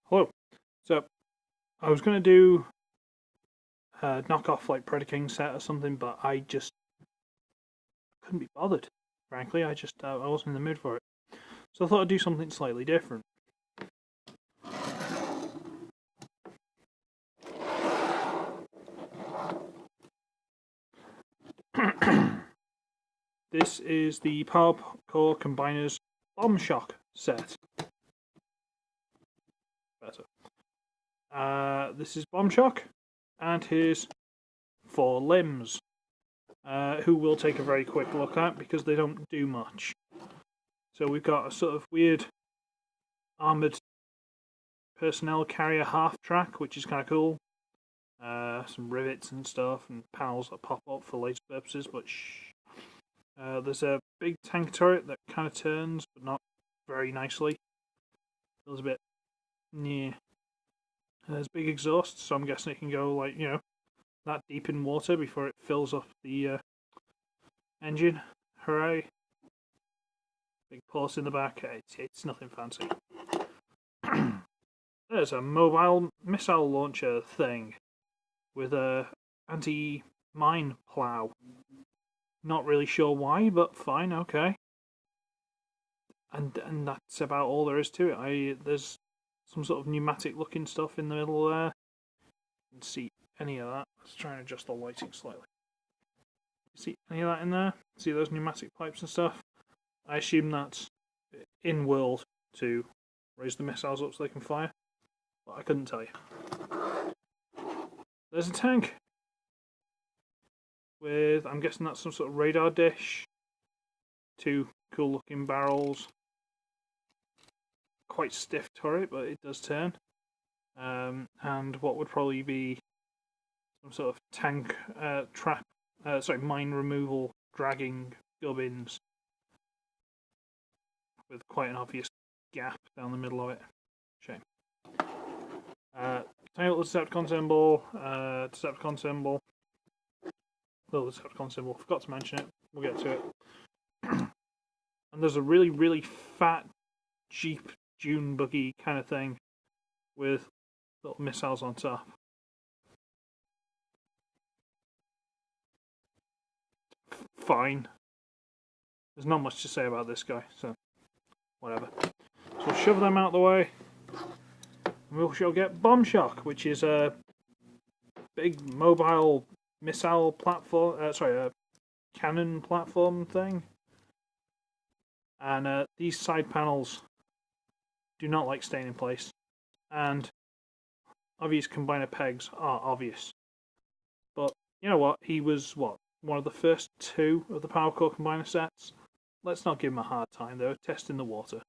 Hello. So I was going to do a knockoff like Predator King set or something, but I just couldn't be bothered. Frankly, I wasn't in the mood for it. So I thought I'd do something slightly different. This is the Powercore Combiners Bombshock set. Better. This is Bombshock and his 4 limbs, who we'll take a very quick look at because they don't do much. So we've got a sort of weird armoured personnel carrier half track, which is kind of cool. Some rivets and stuff and panels that pop up for laser purposes, but there's a big tank turret that kind of turns, but not very nicely. Feels a bit near. There's big exhaust, so I'm guessing it can go like, that deep in water before it fills up the engine. Hooray! Big pulse in the back. It's nothing fancy. There's a mobile missile launcher thing with a anti-mine plow. Not really sure why, but fine, okay. And that's about all there is to it. There's some sort of pneumatic looking stuff in the middle there. You can see any of that. Let's try and adjust the lighting slightly. See any of that in there? See those pneumatic pipes and stuff? I assume that's in world to raise the missiles up so they can fire, but I couldn't tell you. There's a tank with, I'm guessing that's some sort of radar dish. 2 cool looking barrels. Quite stiff turret, but it does turn. And what would probably be some sort of tank mine removal dragging gubbins with quite an obvious gap down the middle of it. Shame. Tiny little Decepticon symbol, Decepticon symbol, little Decepticon symbol. Forgot to mention it. We'll get to it. And there's a really, really fat Jeep dune buggy kind of thing with little missiles on top. Fine. There's not much to say about this guy, so whatever. So we'll shove them out of the way. And we shall get Bombshock, which is a big mobile missile platform. A cannon platform thing. And these side panels do not like staying in place. And obvious combiner pegs are obvious. But you know what? He was one of the first 2 of the Powercore combiner sets. Let's not give him a hard time though, testing the water.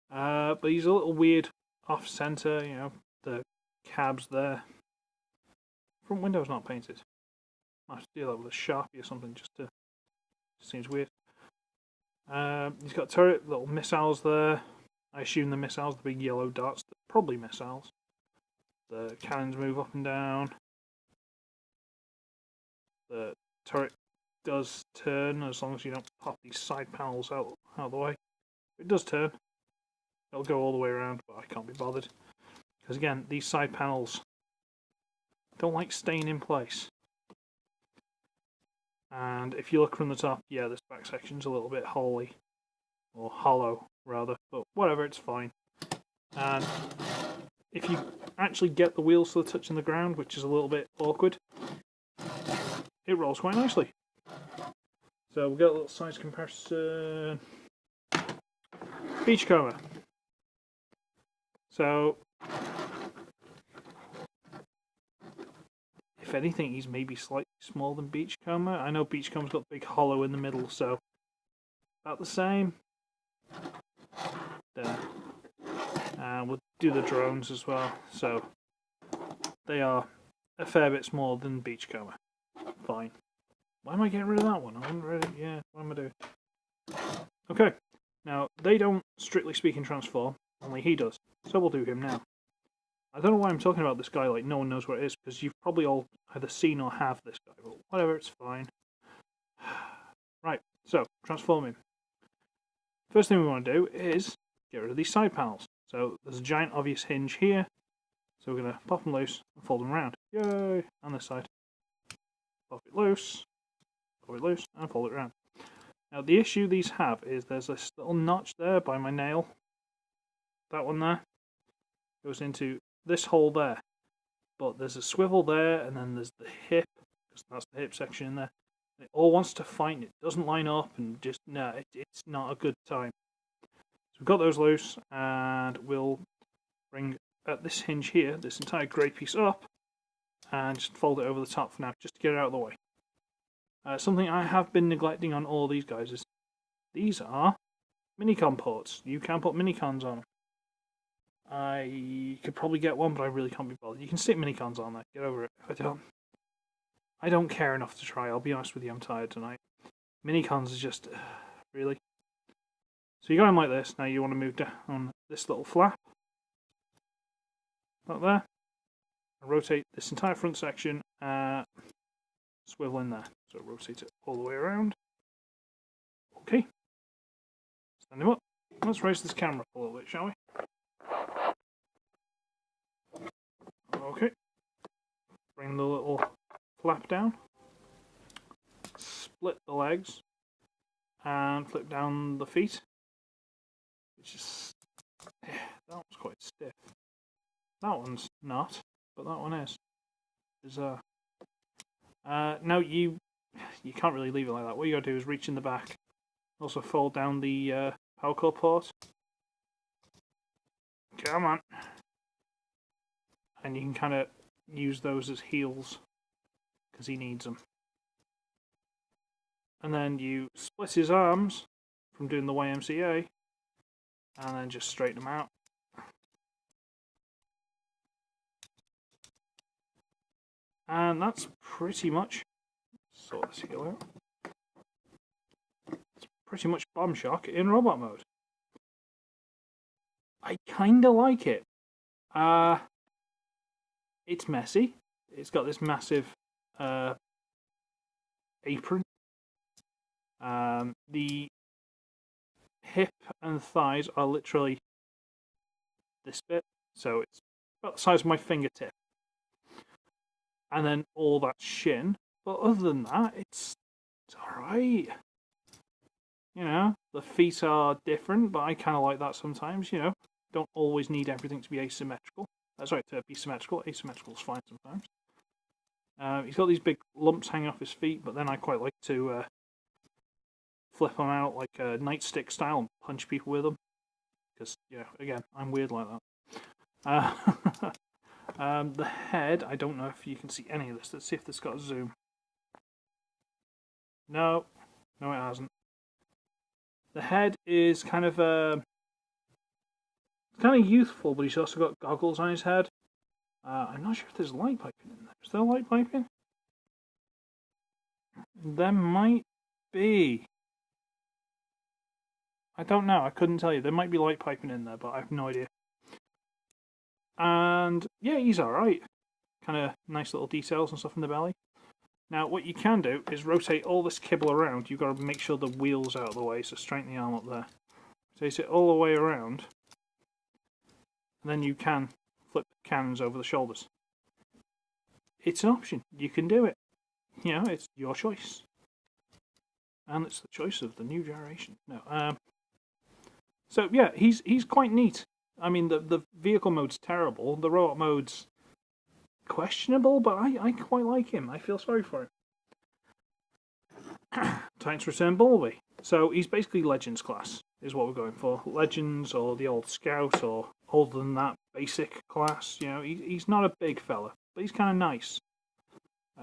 But he's a little weird off-center, the cab's there. Front window's not painted. Might have to do that with a Sharpie or something, just seems weird. He's got turret, little missiles there. I assume the missiles, the big yellow dots, they're probably missiles. The cannons move up and down. The turret does turn as long as you don't pop these side panels out of the way. It does turn. It'll go all the way around, but I can't be bothered. Because again, these side panels don't like staying in place. And if you look from the top, yeah, this back section's a little bit holly. Or hollow, rather. But whatever, it's fine. And if you actually get the wheels to touching the ground, which is a little bit awkward, it rolls quite nicely. So we'll get a little size comparison. Beachcomber. So, if anything, he's maybe slightly smaller than Beachcomber. I know Beachcomber's got the big hollow in the middle, so about the same. There. And we'll do the drones as well. So, they are a fair bit smaller than Beachcomber. Fine. Why am I getting rid of that one? I haven't read it. Yeah, what am I doing? Okay. Now, they don't, strictly speaking, transform. Only he does. So we'll do him now. I don't know why I'm talking about this guy like no one knows what it is, because you've probably all either seen or have this guy, but whatever, it's fine. Right, so, transform him. First thing we want to do is get rid of these side panels. So there's a giant obvious hinge here. So we're going to pop them loose and fold them around. Yay! On this side. Pop it loose, and fold it around. Now the issue these have is there's this little notch there by my nail. That one there goes into this hole there. But there's a swivel there, and then there's the hip, because that's the hip section in there. It all wants to fight, it doesn't line up, and just, no, it's not a good time. So we've got those loose, and we'll bring this hinge here, this entire grey piece up, and just fold it over the top for now, just to get it out of the way. Something I have been neglecting on all these guys is, these are minicon ports. You can put minicons on them. I could probably get one, but I really can't be bothered. You can stick minicons on there, get over it. I don't care enough to try, I'll be honest with you, I'm tired tonight. Minicons is just, really. So you got them like this, now you want to move down this little flap. Like there. And rotate this entire front section, swivel in there. So rotate it all the way around. Okay. Stand him up. Let's raise this camera up a little bit, shall we? Okay. Bring the little flap down. Split the legs. And flip down the feet. Which is... that one's quite stiff. That one's not, but that one is. Bizarre. Now you can't really leave it like that. What you gotta do is reach in the back. Also fold down the Powercore port. Come on. And you can kind of use those as heels, because he needs them. And then you split his arms from doing the YMCA, and then just straighten them out. And that's pretty much, sort this heel out. It's pretty much Bombshock in robot mode. I kinda like it. It's messy. It's got this massive apron. The hip and thighs are literally this bit, so it's about the size of my fingertip. And then all that shin. But other than that, it's alright. You know, the feet are different, but I kind of like that sometimes, you know. Don't always need everything to be asymmetrical. Sorry, to be symmetrical. Asymmetrical is fine sometimes. He's got these big lumps hanging off his feet, but then I quite like to flip them out like a nightstick style and punch people with them. Because, you know, again, I'm weird like that. The head, I don't know if you can see any of this. Let's see if this got a zoom. No, it hasn't. The head is kind of youthful, but he's also got goggles on his head. I'm not sure if there's light piping in there. Is there light piping? There might be. I don't know. I couldn't tell you. There might be light piping in there, but I have no idea. And yeah, he's alright. Kind of nice little details and stuff in the belly. Now, what you can do is rotate all this kibble around. You've got to make sure the wheel's out of the way, so straighten the arm up there. Rotate it all the way around. And then you can flip the cannons over the shoulders. It's an option. You can do it. You know, it's your choice. And it's the choice of the new generation. No, so yeah, he's quite neat. I mean, the vehicle mode's terrible. The robot mode's questionable, but I quite like him. I feel sorry for him. Titans Return Bumblebee. So he's basically Legends class, is what we're going for. Legends, or the old Scout, or older than that, basic class. You know, he's not a big fella, but he's kind of nice.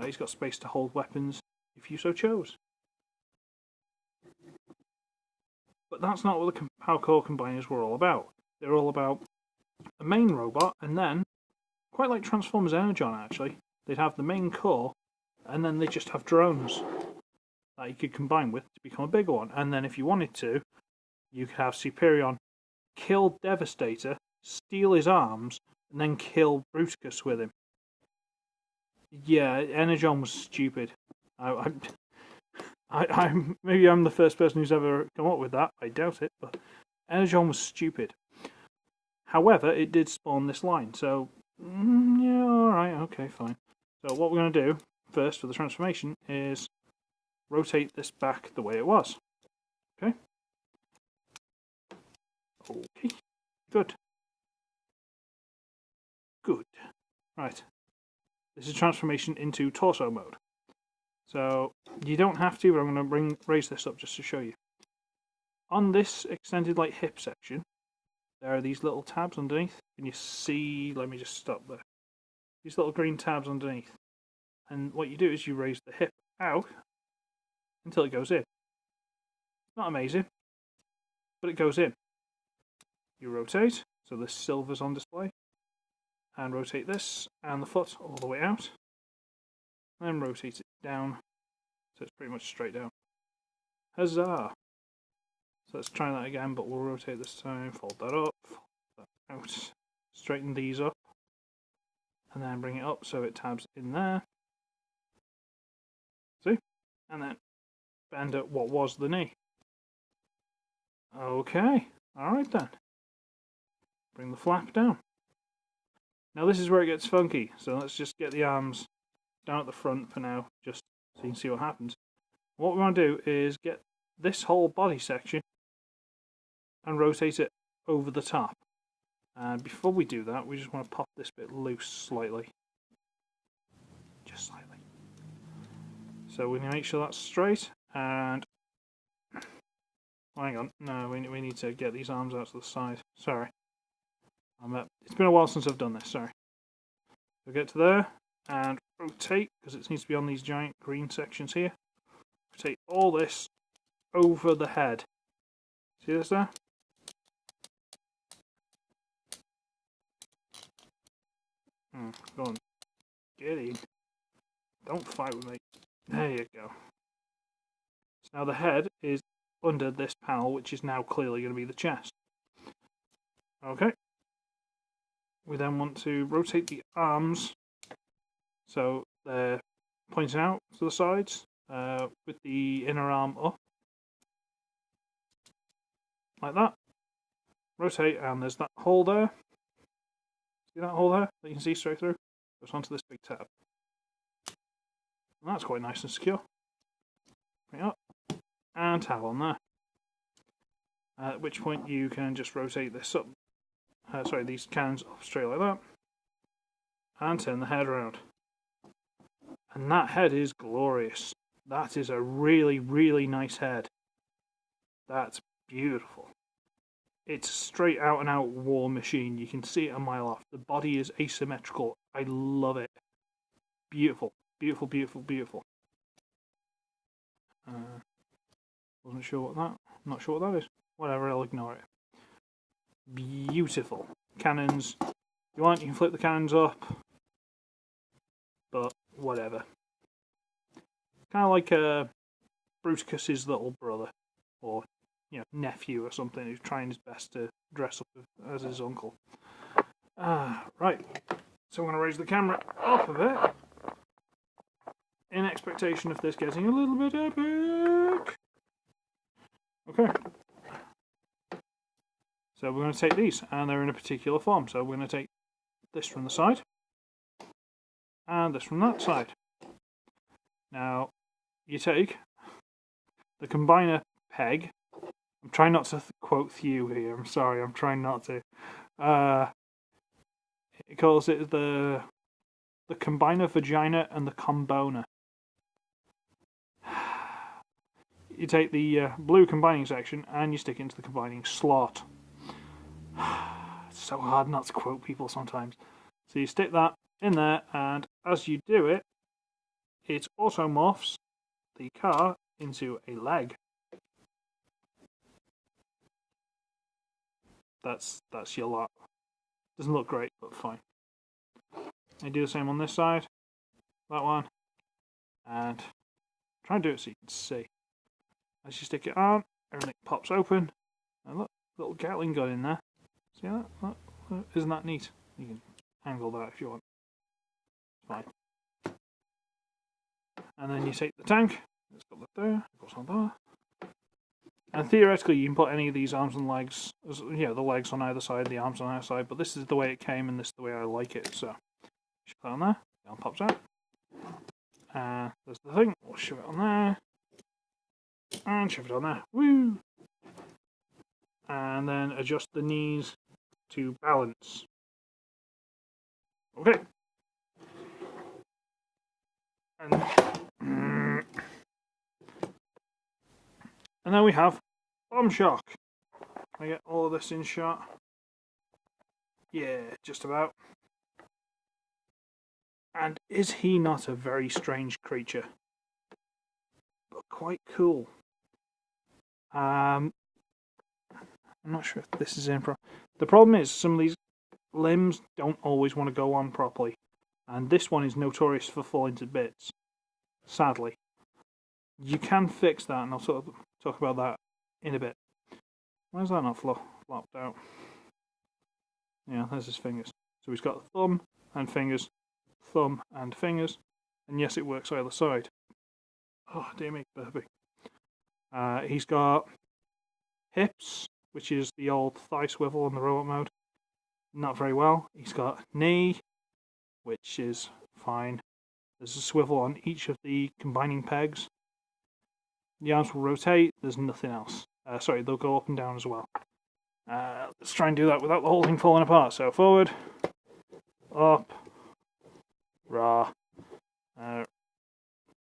He's got space to hold weapons, if you so chose. But that's not what the Powercore combiners were all about. They're all about a main robot, and then, quite like Transformers Energon actually, they'd have the main core, and then they just have drones that you could combine with to become a bigger one. And then if you wanted to, you could have Superion kill Devastator, steal his arms, and then kill Bruticus with him. Yeah, Energon was stupid. Maybe I'm the first person who's ever come up with that. I doubt it, but Energon was stupid. However, it did spawn this line, so yeah, alright, okay, fine. So what we're going to do first for the transformation is rotate this back the way it was. Okay? Okay. Good. Good. Right. This is transformation into torso mode. So you don't have to, but I'm going to raise this up just to show you. On this extended like hip section, there are these little tabs underneath. Can you see? Let me just stop there. These little green tabs underneath. And what you do is you raise the hip out until it goes in. Not amazing, but it goes in. You rotate, so this silver's on display, and rotate this and the foot all the way out, and then rotate it down, so it's pretty much straight down. Huzzah! So let's try that again, but we'll rotate this time, fold that up, fold that out, straighten these up, and then bring it up so it tabs in there. See? And then bend at what was the knee. Okay, alright then. Bring the flap down. Now this is where it gets funky, so let's just get the arms down at the front for now, just so you can see what happens. What we want to do is get this whole body section and rotate it over the top. And before we do that, we just want to pop this bit loose slightly. Just slightly. So we can make sure that's straight, and... hang on, no, we need to get these arms out to the side. Sorry. It's been a while since I've done this, sorry. So get to there, and rotate, because it needs to be on these giant green sections here. Rotate all this over the head. See this there? Go on. Get in. Don't fight with me. There you go. So now the head is under this panel, which is now clearly going to be the chest. Okay. We then want to rotate the arms so they're pointing out to the sides with the inner arm up. Like that. Rotate, and there's that hole there. See that hole there that you can see straight through? Goes onto this big tab. And that's quite nice and secure. Bring it up and tab on there. At which point you can just rotate this up. These cans up straight like that, and turn the head around. And that head is glorious. That is a really, really nice head. That's beautiful. It's straight out and out war machine. You can see it a mile off. The body is asymmetrical. I love it. Beautiful, beautiful, beautiful, beautiful. Wasn't sure what that. Not sure what that is. Whatever, I'll ignore it. Beautiful. Cannons. If you want, you can flip the cannons up. But, whatever. Kind of like Bruticus's little brother. Or, nephew or something who's trying his best to dress up as his uncle. Right. So I'm going to raise the camera up a bit. In expectation of this getting a little bit epic. Okay. So we're going to take these, and they're in a particular form. So we're going to take this from the side, and this from that side. Now, you take the combiner peg. I'm trying not to quote Thew here, I'm sorry, I'm trying not to. It calls it the combiner vagina and the comboner. You take the blue combining section, and you stick it into the combining slot. It's so hard not to quote people sometimes. So you stick that in there, and as you do it, it also morphs the car into a leg. That's your lot. Doesn't look great, but fine. I do the same on this side, that one, and try and do it so you can see. As you stick it on, everything pops open, and look, little Gatling gun in there. See that? Look, isn't that neat? You can angle that if you want. Fine. And then you take the tank, it's got that there, it goes on there, And theoretically, you can put any of these arms and legs, you know, the legs on either side, the arms on either side, but this is the way it came, and this is the way I like it, so. Shove that on there, the arm pops out. There's the thing, we'll shove it on there. And shove it on there, woo! And then adjust the knees to balance. Okay. And then we have Bombshock. Can I get all of this in shot? Yeah, just about. And is he not a very strange creature? But quite cool. I'm not sure if this is in. The problem is some of these limbs don't always want to go on properly. And this one is notorious for falling to bits. Sadly. You can fix that, and I'll sort of talk about that in a bit. Why is that not flopped out? Yeah, there's his fingers. So he's got thumb and fingers, and yes, it works either side. Oh, dear me, burping. He's got hips, which is the old thigh swivel on the robot mode. Not very well. He's got knee, which is fine. There's a swivel on each of the combining pegs. The arms will rotate, there's nothing else. Sorry, they'll go up and down as well. Let's try and do that without the whole thing falling apart. So forward, up,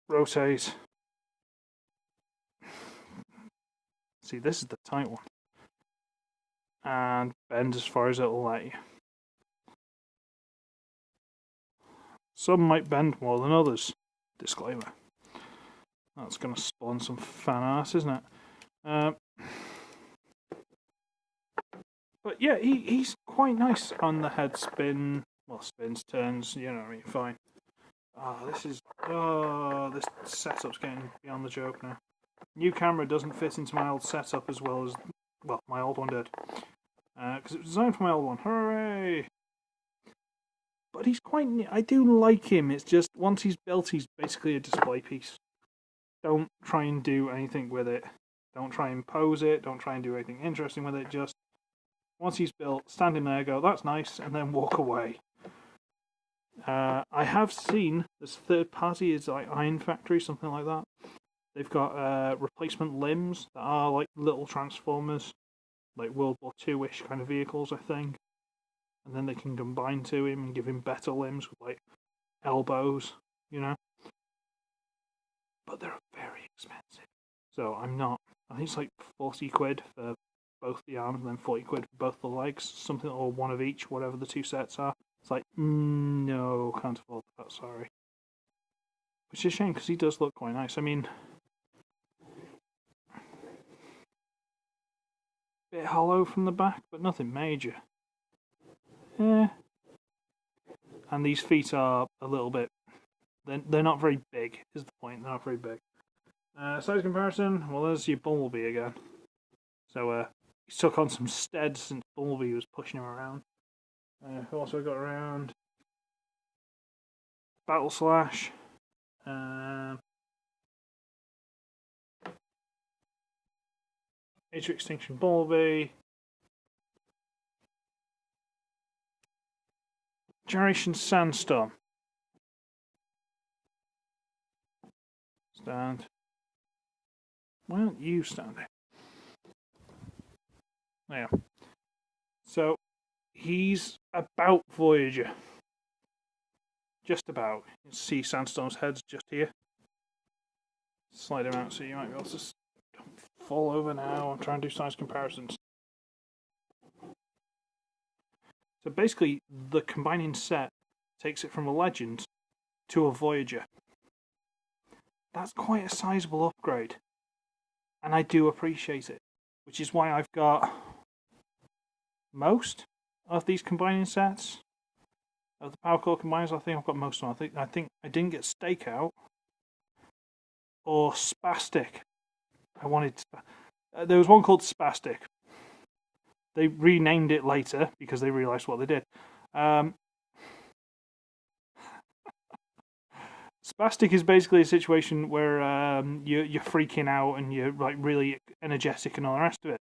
rotate. See, this is the tight one. And bend as far as it'll let you. Some might bend more than others. Disclaimer. That's going to spawn some fan art, isn't it? But yeah, he's quite nice on the head spin. Well, spins, turns, you know what I mean, fine. This setup's getting beyond the joke now. New camera doesn't fit into my old setup as well as, well, my old one did. Because it was designed for my old one. Hooray! But he's quite neat. I do like him. It's just, once he's built, he's basically a display piece. Don't try and do anything with it. Don't try and pose it. Don't try and do anything interesting with it. Just, once he's built, stand him there, go, that's nice, and then walk away. I have seen this third party is like Iron Factory, something like that. They've got replacement limbs that are like little transformers, like World War II-ish kind of vehicles, I think. And then they can combine to him and give him better limbs with like elbows, you know. But they're very expensive. So I'm not, I think it's like 40 quid for both the arms and then 40 quid for both the legs, something, or one of each, whatever the two sets are. It's like, no, can't afford that, sorry. Which is a shame, because he does look quite nice. I mean, bit hollow from the back, but nothing major. Yeah. And these feet are a little bit, they're not very big, is the point. They're not very big. Size comparison, well, there's your Bumblebee again. So, he's took on some stead since Bumblebee was pushing him around. Who else have I got around? Battle Slash. Age of Extinction Bumblebee. Generation Sandstorm. Stand. Why aren't you standing? There. So, he's about Voyager. Just about. You can see Sandstorm's head's just here. Slide him out so you might be able to fall over now and try and do size comparisons. So basically, the combining set takes it from a Legend to a Voyager. That's quite a sizable upgrade. And I do appreciate it. Which is why I've got most of these combining sets. Of the Powercore combiners, I think I've got most of them. I think I didn't get Stakeout or Spastic. I wanted there was one called Spastic. They renamed it later because they realised what they did. Spastic is basically a situation where you're freaking out and you're like really energetic and all the rest of it.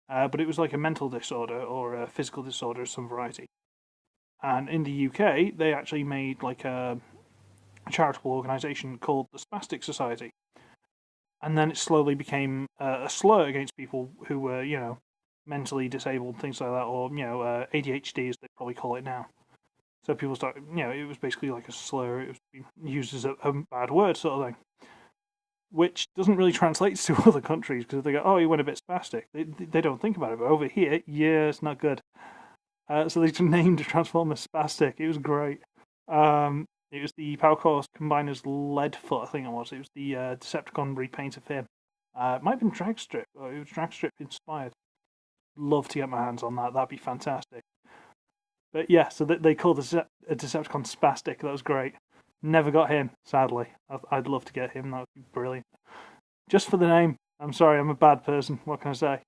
But it was like a mental disorder or a physical disorder of some variety. And in the UK, they actually made like a charitable organisation called the Spastic Society. And then it slowly became a slur against people who were, mentally disabled, things like that, or, ADHD as they probably call it now. So people started, it was basically like a slur. It was used as a bad word sort of thing. Which doesn't really translate to other countries because they go, oh, you went a bit spastic. They don't think about it. But over here, yeah, it's not good. So they just named the Transformer Spastic. It was great. It was the Powercore Combiner's Leadfoot, I think it was. It was the Decepticon repaint of him. It might have been Dragstrip, or it was Dragstrip inspired. Love to get my hands on that. That'd be fantastic. But yeah, so they called a Decepticon Spastic. That was great. Never got him, sadly. I'd love to get him. That would be brilliant. Just for the name. I'm sorry, I'm a bad person. What can I say?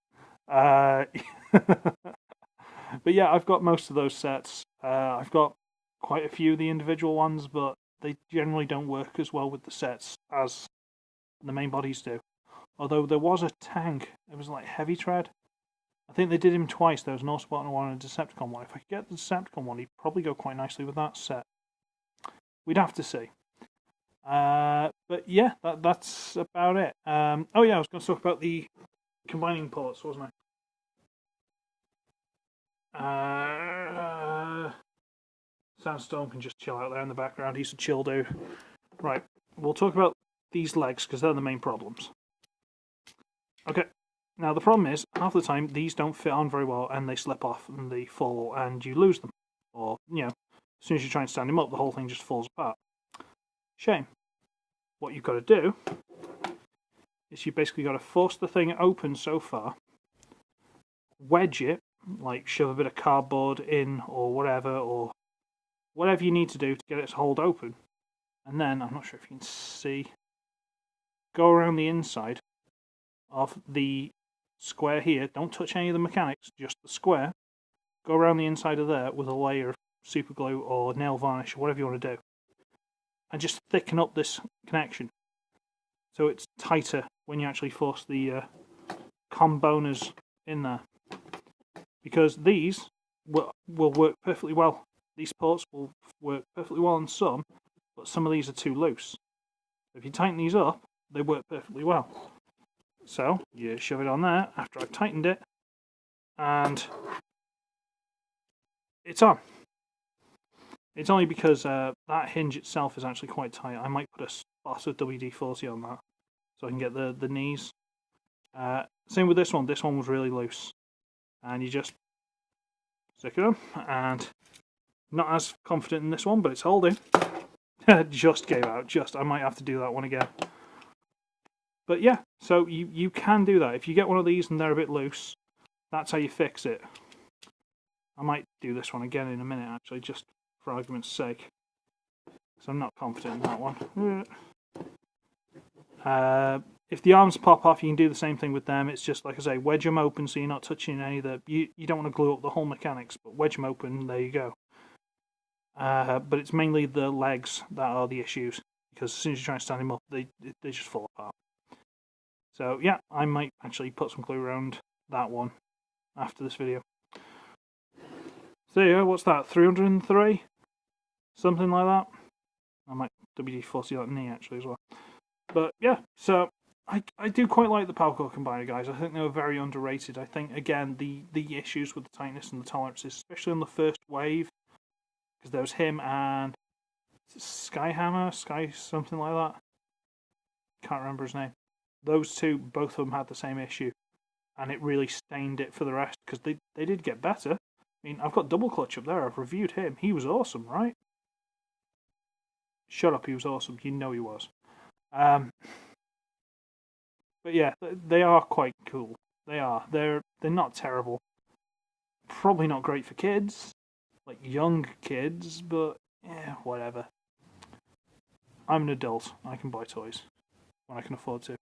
But yeah, I've got most of those sets. I've got quite a few of the individual ones, but they generally don't work as well with the sets as the main bodies do. Although there was a tank. It was like Heavy Tread. I think they did him twice. There was an Autobot one and a Decepticon one. If I could get the Decepticon one, he'd probably go quite nicely with that set. We'd have to see. But yeah, that's about it. Oh yeah, I was going to talk about the combining ports, wasn't I? Sandstorm can just chill out there in the background. He's a chill dude. Right, we'll talk about these legs because they're the main problems. Okay. Now, the problem is, half the time, these don't fit on very well, and they slip off, and they fall, and you lose them. Or, as soon as you try and stand them up, the whole thing just falls apart. Shame. What you've got to do is you've basically got to force the thing open so far, wedge it, like shove a bit of cardboard in, or whatever you need to do to get it to hold open. And then, I'm not sure if you can see, go around the inside of the square here. Don't touch any of the mechanics, just the square. Go around the inside of there with a layer of super glue or nail varnish or whatever you want to do. And just thicken up this connection so it's tighter when you actually force the comboners in there. Because these will work perfectly well. These ports will work perfectly well on some, but some of these are too loose. If you tighten these up, they work perfectly well. So, you shove it on there after I've tightened it, and it's on. It's only because that hinge itself is actually quite tight. I might put a spot of WD-40 on that, so I can get the knees. Same with this one. This one was really loose. And you just stick it on, and not as confident in this one, but it's holding. Just gave out, I might have to do that one again. But yeah, so you can do that. If you get one of these and they're a bit loose, that's how you fix it. I might do this one again in a minute, actually, just for argument's sake. Because I'm not confident in that one. If the arms pop off, you can do the same thing with them. It's just, like I say, wedge them open so you're not touching any of the... You don't want to glue up the whole mechanics, but wedge them open, there you go. But it's mainly the legs that are the issues. Because as soon as you try and stand them up, they just fall apart. So yeah, I might actually put some glue around that one after this video. So yeah, what's that, 303? Something like that. I might WD-40 that knee actually as well. But yeah, so I do quite like the Powercore Combiner, guys. I think they were very underrated. I think, again, the issues with the tightness and the tolerances, especially on the first wave, because there was him and Skyhammer, something like that. Can't remember his name. Those two, both of them had the same issue, and it really stained it for the rest, because they did get better. I mean, I've got Double Clutch up there. I've reviewed him. He was awesome, right? Shut up, he was awesome. You know he was. But yeah, they are quite cool. They are. They're not terrible. Probably not great for kids, like young kids, but yeah, whatever. I'm an adult. I can buy toys when I can afford to.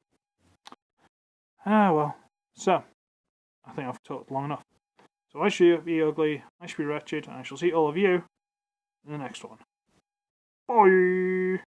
Ah, well. So, I think I've talked long enough. So I should be ugly, I should be wretched, and I shall see all of you in the next one. Bye!